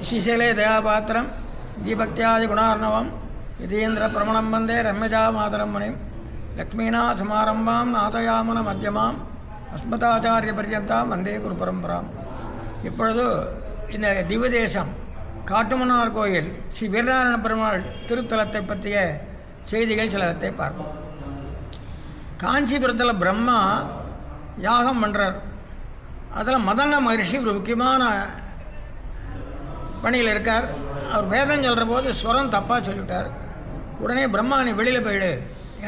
శ్రీశైలే దయాపాత్రం దీభక్త్యాది గుణార్ణవం యతీంద్ర ప్రమణం వందే రమ్యజా మాతరం మణిం లక్ష్మీనాథసమారంభాం நாதயாமன மத்தியமாம் அஸ்மதாச்சாரிய பர்யந்தாம் வந்தே குரு பரம்பராம். இப்பொழுது இந்த திவ்யதேசம் காட்டுமன்னார் கோயில் ஸ்ரீ வீரநாராயண பெருமாள் திருத்தலத்தை பற்றிய செய்திகள் சிலத்தை பார்ப்போம். காஞ்சிபுரத்தில் பிரம்மா யாகம் பண்ணுறார். அதில் மதங்க மகரிஷி ஒரு முக்கியமான பணியில் இருக்கார். அவர் வேதம் சொல்கிற போது ஸ்வரம் தப்பாக சொல்லிவிட்டார். உடனே பிரம்மா நீ வெளியில் போயிடு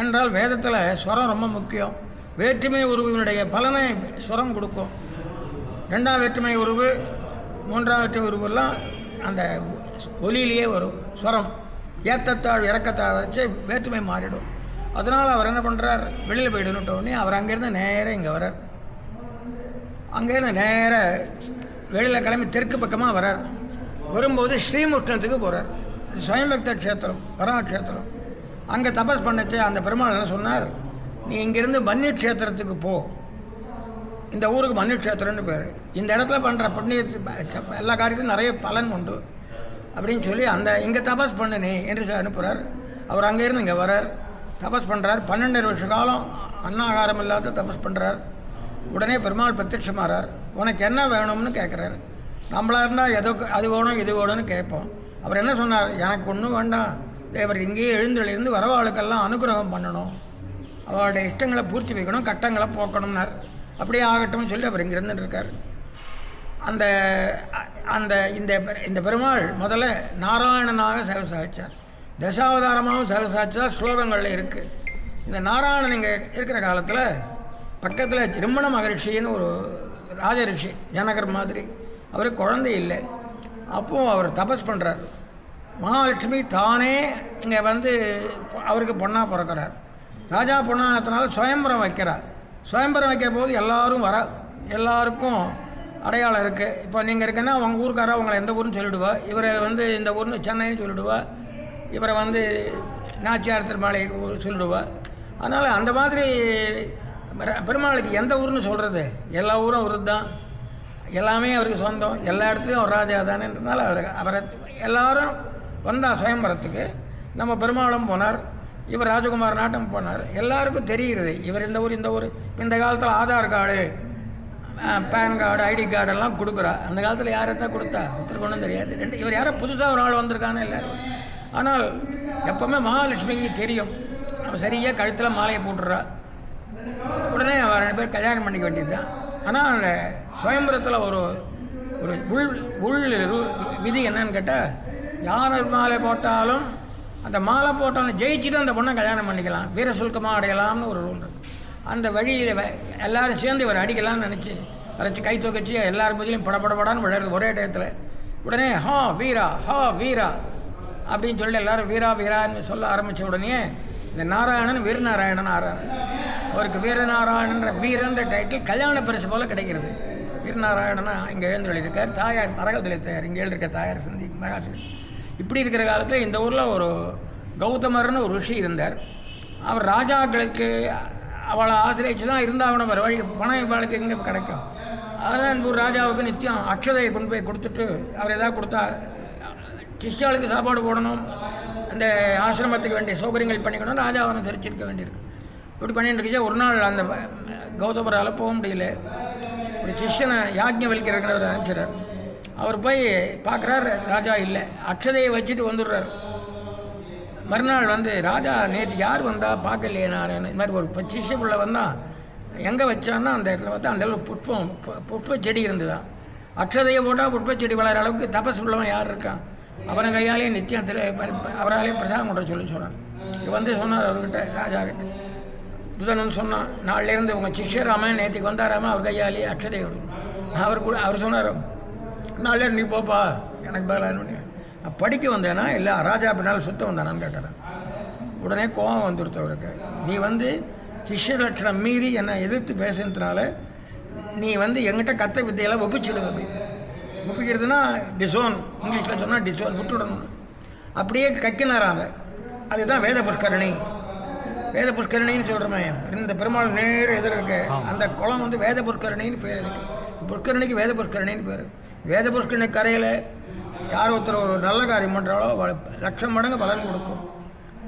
என்றால் வேதத்தில் ஸ்வரம் ரொம்ப முக்கியம். வேற்றுமை உருவினுடைய பலனை ஸ்வரம் கொடுக்கும். ரெண்டாம் வேற்றுமை உருவு மூன்றாம் வேற்றுமை உருவெல்லாம் அந்த ஒலியிலேயே வரும். ஸ்வரம் ஏற்றத்தாழ் இறக்கத்தாழ் வச்சு வேற்றுமை மாறிடும். அதனால் அவர் என்ன பண்ணுறார், வெளியில் போயிடுன்னுட்டோடனே அவர் அங்கேருந்து நேராக இங்கே வரார். அங்கேருந்து நேராக வெளியில் கிளம்பி தெற்கு பக்கமாக வரார். வரும்போது ஸ்ரீமுஷ்ணத்துக்கு போகிறார். ஸ்வயம்பக்த க்ஷேத்திரம், பரமக்ஷேத்திரம். அங்கே தபஸ் பண்ணச்சு அந்த பெருமாள் என்ன சொன்னார், நீ இங்கேருந்து மன்னிய க்ஷேத்திரத்துக்கு போ. இந்த ஊருக்கு மன்னிய க்ஷேத்திரம்னு பேர். இந்த இடத்துல பண்ணுற புண்ணியத்துக்கு எல்லா காரியத்துக்கும் நிறைய பலன் உண்டு அப்படின்னு சொல்லி அந்த இங்கே தபஸ் பண்ணுனே என்று அனுப்புகிறார். அவர் அங்கேருந்து இங்கே வரார், தபஸ் பண்ணுறார். 12 வருஷ காலம் அன்னாகாரம் இல்லாத தபஸ் பண்ணுறார். உடனே பெருமாள் பிரத்யட்சமாகிறார். உனக்கு என்ன வேணும்னு கேட்குறாரு. நம்மளாக இருந்தால் எதோ அது வேணும் இது வேணும்னு கேட்போம். அவர் என்ன சொன்னார், எனக்கு ஒன்றும் வேண்டாம், தேவர் இங்கேயே எழுந்தொழிலிருந்து வரவாளுக்கெல்லாம் அனுகிரகம் பண்ணணும், அவருடைய இஷ்டங்களை பூர்த்தி வைக்கணும், கட்டங்களை போக்கணும்னார். அப்படியே ஆகட்டும்னு சொல்லி அவர் இங்கே இருந்துட்டுருக்கார். அந்த அந்த இந்த இந்த பெருமாள் முதல்ல நாராயணனாக சேவை சாதிச்சார். தசாவதாரமாகவும் சேவை சாதிச்சா ஸ்லோகங்களில் இருக்குது. இந்த நாராயணன் இங்கே இருக்கிற காலத்தில் பக்கத்தில் திருமண மகரிஷின்னு ஒரு ராஜரிஷி, ஜனகர் மாதிரி. அவருக்கு குழந்தை இல்லை. அப்போது அவர் தபஸ் பண்ணுறார். மகாலட்சுமி தானே இங்கே வந்து அவருக்கு பொண்ணாக பிறக்கிறார். ராஜா பொண்ணானத்தினால சுயம்பரம் வைக்கிறார். சுயம்பரம் வைக்கிற போது எல்லோரும் வர, எல்லாருக்கும் அடையாளம் இருக்குது. இப்போ நீங்கள் இருக்குன்னா உங்கள் ஊருக்காரா உங்களை எந்த ஊர்னு சொல்லிவிடுவா, இவரை வந்து இந்த ஊர்னு சென்னைன்னு சொல்லிவிடுவா, இவரை வந்து நாச்சியார் திருமாலை சொல்லிவிடுவா. அதனால் அந்த மாதிரி பெருமாளுக்கு எந்த ஊர்னு சொல்கிறது, எல்லா ஊரும் அவருக்கு தான், எல்லாமே அவருக்கு சொந்தம், எல்லா இடத்துலையும் அவர் ராஜா தானேன்றதுனால அவரை எல்லோரும் வந்தால் சுயம்பரத்துக்கு. நம்ம பெருமாளும் போனார், இவர் ராஜகுமார் நாட்டம் போனார். எல்லாருக்கும் தெரிகிறது இவர் இந்த ஊர் இந்த ஊர். இந்த காலத்தில் Aadhaar card, PAN card, ID கார்டெல்லாம் கொடுக்குறா. அந்த காலத்தில் யாரை தான் கொடுத்தா ஒருத்தருக்கு ஒன்றும் தெரியாது. இவர் யாரோ புதுசாக ஒரு ஆள் வந்திருக்கான்னு எல்லோரும். ஆனால் எப்போவுமே மகாலட்சுமிக்கு தெரியும். அவன் சரியாக கழுத்தில் மாலையை போட்டுடுறா. உடனே அவர் 2 பேர் கல்யாணம் பண்ணிக்க வேண்டியது தான். ஆனால் அந்த சுயம்பரத்தில் ஒரு ஒரு உள் விதி என்னன்னு கேட்டால், யார் மாலை போட்டாலும் அந்த மாலை போட்டாலும் ஜெயிச்சுட்டு அந்த பொண்ணை கல்யாணம் பண்ணிக்கலாம், வீர சுல்கமாக அடையலாம்னு ஒரு ரூல் இருக்குது. அந்த வழியில் எல்லோரும் சேர்ந்து இவர் அடிக்கலாம்னு நினச்சி வரைச்சி கை தூக்கச்சி எல்லாரும் பதிலையும் படப்படப்படான்னு விழுறது ஒரே டயத்தில். உடனே ஹா வீரா ஹா வீரா அப்படின்னு சொல்லி எல்லோரும் வீரா வீரான்னு சொல்ல ஆரம்பித்த உடனே இந்த நாராயணன் வீரநாராயணன் ஆறார். அவருக்கு வீரநாராயணன்ற வீரன்ற டைட்டில் கல்யாண பரிசு போல் கிடைக்கிறது. வீரநாராயணனா இங்கே எழுந்துள்ளிருக்கார். தாயார் மரகதலை தாயார், இங்கே எழுதிருக்க தாயார் சந்தி மகாசிவி. இப்படி இருக்கிற காலத்தில் இந்த ஊரில் ஒரு கௌதமர்னு ஒரு ரிஷி இருந்தார். அவர் ராஜாக்களுக்கு அவளை ஆசிரியச்சு தான் இருந்தாகணும். வேறு வழி பணம் இவளுக்கு எங்கே கிடைக்கும். அதனால் இந்த ஊர் ராஜாவுக்கு நித்தியம் அக்ஷதையை கொண்டு போய் கொடுத்துட்டு அவர் எதாவது கொடுத்தா சிஷ்யாளுக்கு சாப்பாடு போடணும், அந்த ஆசிரமத்துக்கு வேண்டிய சௌகரியங்கள் பண்ணிக்கணும், ராஜாவை தெரிச்சிருக்க வேண்டியிருக்கு. இப்படி பண்ணிட்டு இருந்துச்சு. ஒரு நாள் அந்த கௌதமரால் போக முடியல. ஒரு சிஷ்யனை யாஜ்ஞவல்கியர் அனுப்பிச்சிடார். அவர் போய் பார்க்குறார், ராஜா இல்லை. அக்ஷதையை வச்சுட்டு வந்துடுறார். மறுநாள் வந்து ராஜா நேற்று யார் வந்தால் பார்க்கலையே நாராயணன், இந்த மாதிரி ஒரு சிஷ்ய பிள்ளை வந்தால் எங்கே வச்சான்னா அந்த இடத்துல பார்த்தா அந்த அளவுக்கு புஷ்ப செடி இருந்துதான். அக்ஷதையை போட்டால் புஷ்ப செடி வளர அளவுக்கு தபஸ் உள்ளவன் யார் இருக்கான், அவனை கையாலேயே நித்தியம் அவராலேயே பிரசாதம் கொண்டு சொல்கிறான். இது வந்து சொன்னார் அவர்கிட்ட, ராஜா கிட்ட. துதனன் சொன்னான், நாளிலேருந்து உங்கள் சிஷ்யராமன் நேற்றுக்கு வந்தாராம அவர் கையாலேயே அக்ஷதை அவர் கூட அவர் சொன்னார், நாளே நீ போப்பா எனக்கு பதிலாக படிக்க வந்தேனா இல்லை ராஜா பின்னால் சுத்தம் வந்தானான்னு கேட்டாரான். உடனே கோபம் வந்துடுத்தவருக்கு, நீ வந்து சிஷ்ய லட்சணம் மீறி என்னை எதிர்த்து பேசுனதுனால நீ வந்து எங்கிட்ட கத்த வித்தையெல்லாம் ஒப்பிச்சிடு. அப்படி ஒப்பிக்கிறதுனா டிசோன், இங்கிலீஷில் சொன்னால் டிசோன், விட்டுவிடணும். அப்படியே கக்கினாராங்க. அதுதான் வேத புஷ்கரணி. வேத புஷ்கரணின்னு சொல்கிறோமே, இந்த பெருமாள் நேர எதிர இருக்கு அந்த குளம் வந்து வேத புஷ்கரணின்னு பேர். இதுக்கு புஷ்கரணிக்கு வேத புஷ்கரணின்னு பேர். வேத புஷ்கரணி கரையில் யார் ஒருத்தர் ஒரு நல்ல காரியம் பண்ணுறாலோ லட்சம் மடங்கு பலன் கொடுக்கும்.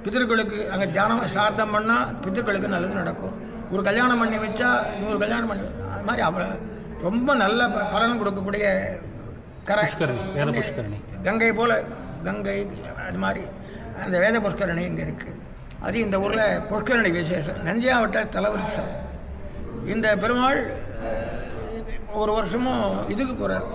பிதர்களுக்கு அங்கே தியானம் சார்த்தம் பண்ணால் பிதர்களுக்கு நல்லது நடக்கும். ஒரு கல்யாணம் பண்ணி வச்சா 100 கல்யாணம் பண்ணி அது மாதிரி ரொம்ப நல்ல பலன் கொடுக்கக்கூடிய கரை புஷ்கரணி. கங்கை போல் கங்கை அது மாதிரி அந்த வேத புஷ்கரணி இங்கே இருக்குது. அது இந்த ஊரில் புஷ்கரணி விசேஷம். நந்தியாவட்ட தலவருஷம். இந்த பெருமாள் ஒரு வருஷமும் இதுக்கு போகிறார்,